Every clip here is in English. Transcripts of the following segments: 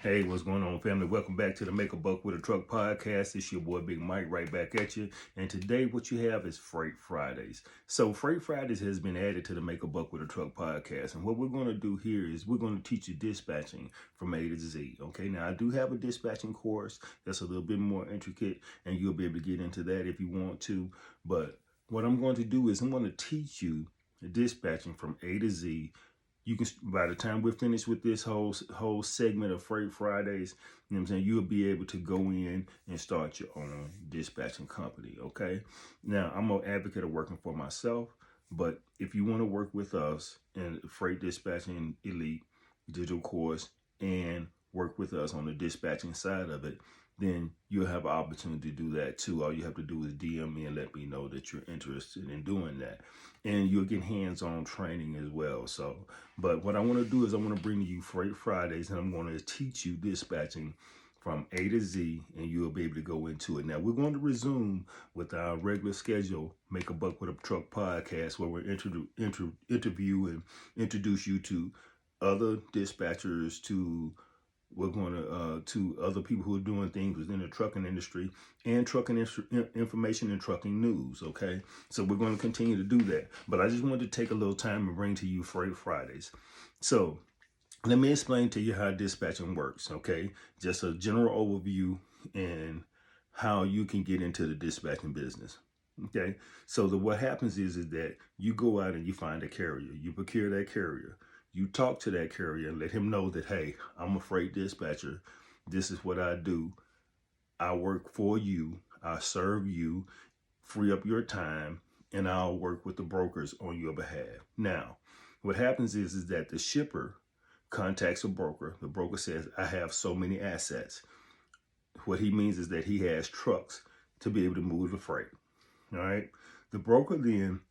Hey, what's going on, family? Welcome back to the Make a Buck with a Truck podcast. It's your boy Big Mike right back at you. And today, what you have is Freight Fridays. So, Freight Fridays has been added to the Make a Buck with a Truck podcast. And what we're going to do here is we're going to teach you dispatching from A to Z. Okay, now I do have a dispatching course that's a little bit more intricate, and you'll be able to get into that if you want to. But what I'm going to do is I'm going to teach you dispatching from A to Z. You can, by the time we're finished with this whole segment of Freight Fridays, you know what I'm saying, you'll be able to go in and start your own dispatching company. Okay. Now, I'm an advocate of working for myself, but if you want to work with us in Freight Dispatching Elite digital course and work with us on the dispatching side of it, then you'll have an opportunity to do that too. All you have to do is DM me and let me know that you're interested in doing that. And you'll get hands-on training as well. So, but what I want to do is I want to bring you Freight Fridays, and I'm going to teach you dispatching from A to Z, and you'll be able to go into it. Now, we're going to resume with our regular schedule, Make a Buck with a Truck podcast, where we're interview and introduce you to other dispatchers, we're going to other people who are doing things within the trucking industry and trucking information and trucking news. Okay, so we're going to continue to do that. But I just wanted to take a little time and bring to you Freight Fridays. So let me explain to you how dispatching works. Okay, just a general overview and how you can get into the dispatching business. Okay, so what happens is that you go out and you find a carrier, you procure that carrier. You talk to that carrier and let him know that, hey, I'm a freight dispatcher. This is what I do. I work for you. I serve you, free up your time, and I'll work with the brokers on your behalf. Now, what happens is that the shipper contacts a broker. The broker says, I have so many assets. What he means is that he has trucks to be able to move the freight. All right. The broker then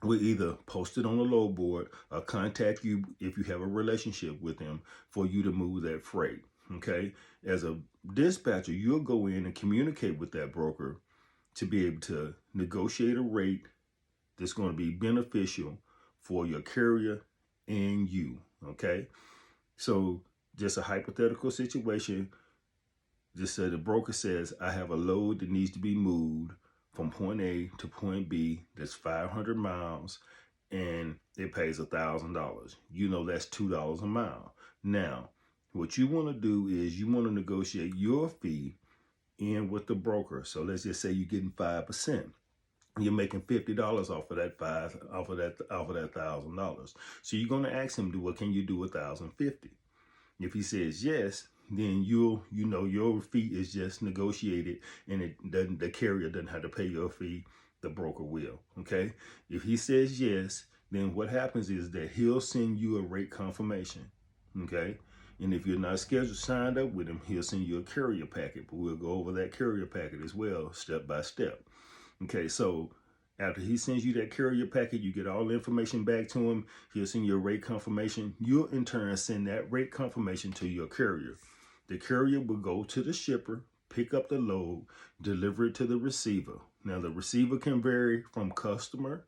will either post it on the load board or contact you if you have a relationship with him for you to move that freight. Okay. As a dispatcher, you'll go in and communicate with that broker to be able to negotiate a rate that's going to be beneficial for your carrier and you. Okay. So just a hypothetical situation. Just say the broker says, I have a load that needs to be moved from point A to point B, that's 500 miles, and it pays $1,000. You know that's $2 a mile. Now, what you want to do is you want to negotiate your fee in with the broker. So let's just say you're getting 5%. You're making $50 off of that $1,000. So you're going to ask him, what can you do $1,050? If he says yes, then you know your fee is just negotiated, and the carrier doesn't have to pay your fee. The broker will. Okay. If he says yes, then what happens is that he'll send you a rate confirmation. Okay. And if you're not signed up with him, he'll send you a carrier packet. But we'll go over that carrier packet as well, step by step. Okay. So after he sends you that carrier packet, you get all the information back to him. He'll send you a rate confirmation. You'll in turn send that rate confirmation to your carrier. The carrier will go to the shipper, pick up the load, deliver it to the receiver. Now, the receiver can vary from customer,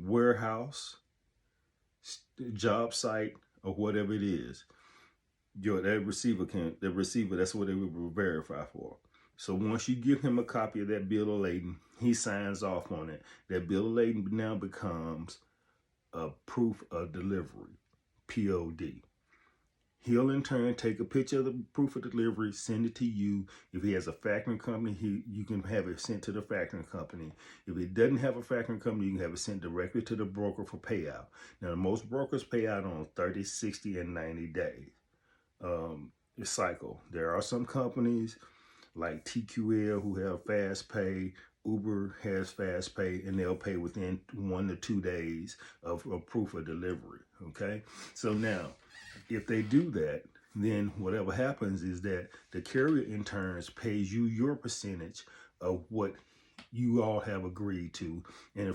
warehouse, job site, or whatever it is. That receiver, that's what they will verify for. So once you give him a copy of that bill of lading, he signs off on it. That bill of lading now becomes a proof of delivery, POD. He'll in turn take a picture of the proof of delivery, send it to you. If he has a factoring company, you can have it sent to the factoring company. If he doesn't have a factoring company, you can have it sent directly to the broker for payout. Now, most brokers pay out on 30, 60, and 90 days. Cycle. There are some companies like TQL who have fast pay. Uber has fast pay, and they'll pay within 1 to 2 days of proof of delivery. Okay. So now, if they do that, then whatever happens is that the carrier in turn pays you your percentage of what you all have agreed to in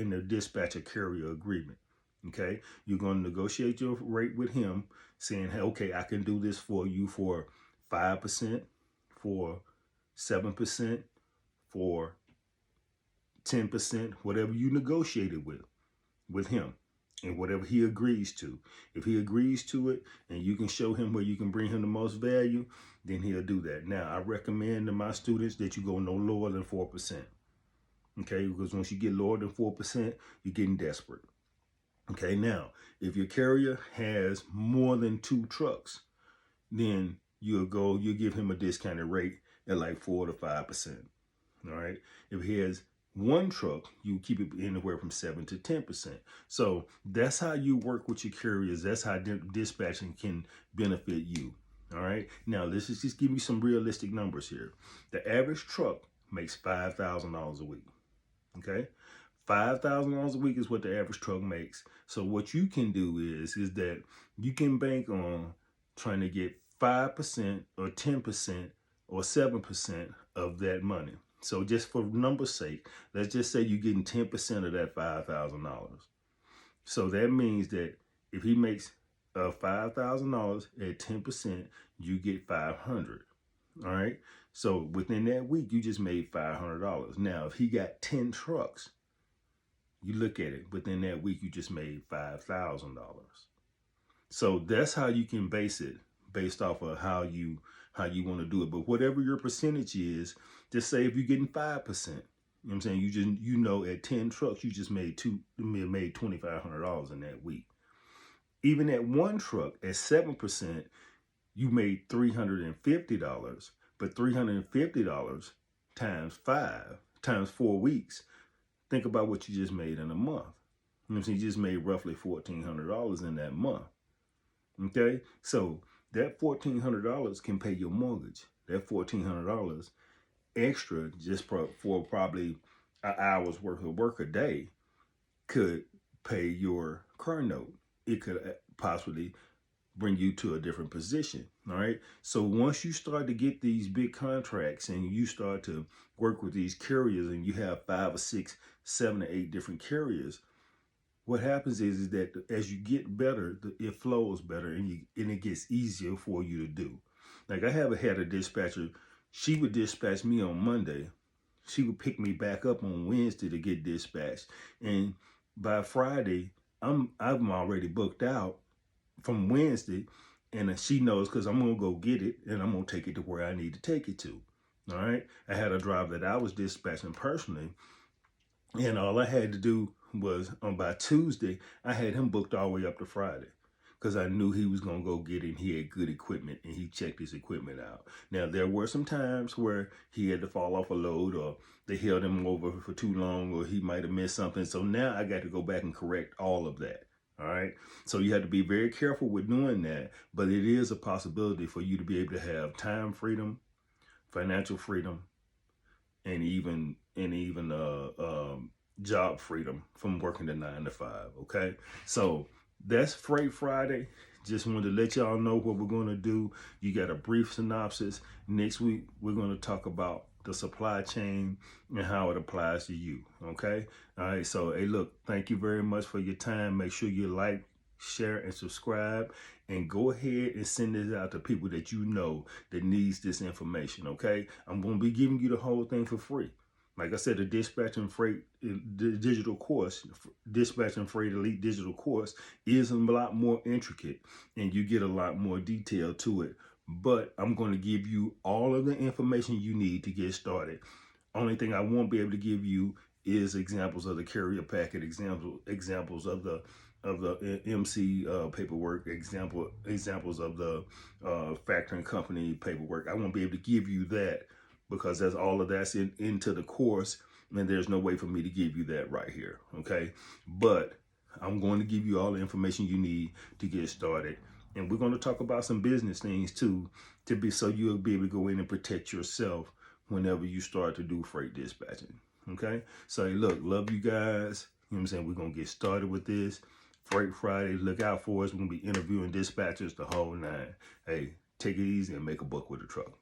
the dispatcher carrier agreement. Okay, you're going to negotiate your rate with him, saying, hey, okay, I can do this for you for 5%, for 7%, for 10%, whatever you negotiated with him. and whatever he agrees to. If he agrees to it and you can show him where you can bring him the most value, then he'll do that. Now, I recommend to my students that you go no lower than 4%. Okay, because once you get lower than 4%, you're getting desperate. Okay, now, if your carrier has more than 2 trucks, then you'll give him a discounted rate at like 4 to 5%. All right. If he has 1 truck, you keep it anywhere from 7 to 10%. So that's how you work with your carriers. That's how dispatching can benefit you. All right. Now let's just give you some realistic numbers here. The average truck makes $5,000 a week. Okay. $5,000 a week is what the average truck makes. So what you can do is that you can bank on trying to get 5% or 10% or 7% of that money. So just for number's sake, let's just say you're getting 10% of that $5,000. So that means that if he makes $5,000 at 10%, you get $500. All right. So within that week, you just made $500. Now, if he got 10 trucks, you look at it, within that week, you just made $5,000. So that's how you can base it, based off of how you want to do it. But whatever your percentage is, just say if you're getting 5%, you know what I'm saying? You know at 10 trucks, you just made $2,500 in that week. Even at 1 truck at 7%, you made $350. But $350 times 5 times 4 weeks. Think about what you just made in a month. You know what I'm saying? You just made roughly $1,400 in that month. Okay, so that $1,400 can pay your mortgage. That $1,400 extra just for probably an hour's worth of work a day could pay your car note. It could possibly bring you to a different position. All right. So once you start to get these big contracts and you start to work with these carriers and you have 5 or 6, 7 or 8 different carriers, what happens is that as you get better, it flows better and it gets easier for you to do. Like I had a dispatcher, she would dispatch me on Monday. She would pick me back up on Wednesday to get dispatched. And by Friday, I'm already booked out from Wednesday. And she knows because I'm going to go get it and I'm going to take it to where I need to take it to. All right. I had a driver that I was dispatching personally. And all I had to do was by Tuesday, I had him booked all the way up to Friday because I knew he was going to go get it and he had good equipment and he checked his equipment out. Now, there were some times where he had to fall off a load or they held him over for too long or he might have missed something. So now I got to go back and correct all of that. All right. So you have to be very careful with doing that. But it is a possibility for you to be able to have time freedom, financial freedom, and even job freedom from working the 9 to 5. Okay, so that's Freight Friday. Just wanted to let y'all know what we're going to do. You got a brief synopsis. Next week we're going to talk about the supply chain and how it applies to you. Okay, all right. So hey, look, thank you very much for your time. Make sure you like, share, and subscribe, and go ahead and send this out to people that you know that needs this information. Okay, I'm going to be giving you the whole thing for free. Like I said, the Dispatching Freight digital course, Dispatching Freight Elite digital course is a lot more intricate and you get a lot more detail to it. But I'm going to give you all of the information you need to get started. Only thing I won't be able to give you is examples of the carrier packet, examples of the MC paperwork, examples of the factoring company paperwork. I won't be able to give you that because that's into the course, and there's no way for me to give you that right here. Okay, but I'm going to give you all the information you need to get started, and we're going to talk about some business things too, so you'll be able to go in and protect yourself whenever you start to do freight dispatching. Okay, so hey, look, love you guys. You know what I'm saying? We're gonna get started with this. Freight Friday, look out for us. We're gonna be interviewing dispatchers the whole 9. Hey, take it easy and make a buck with a truck.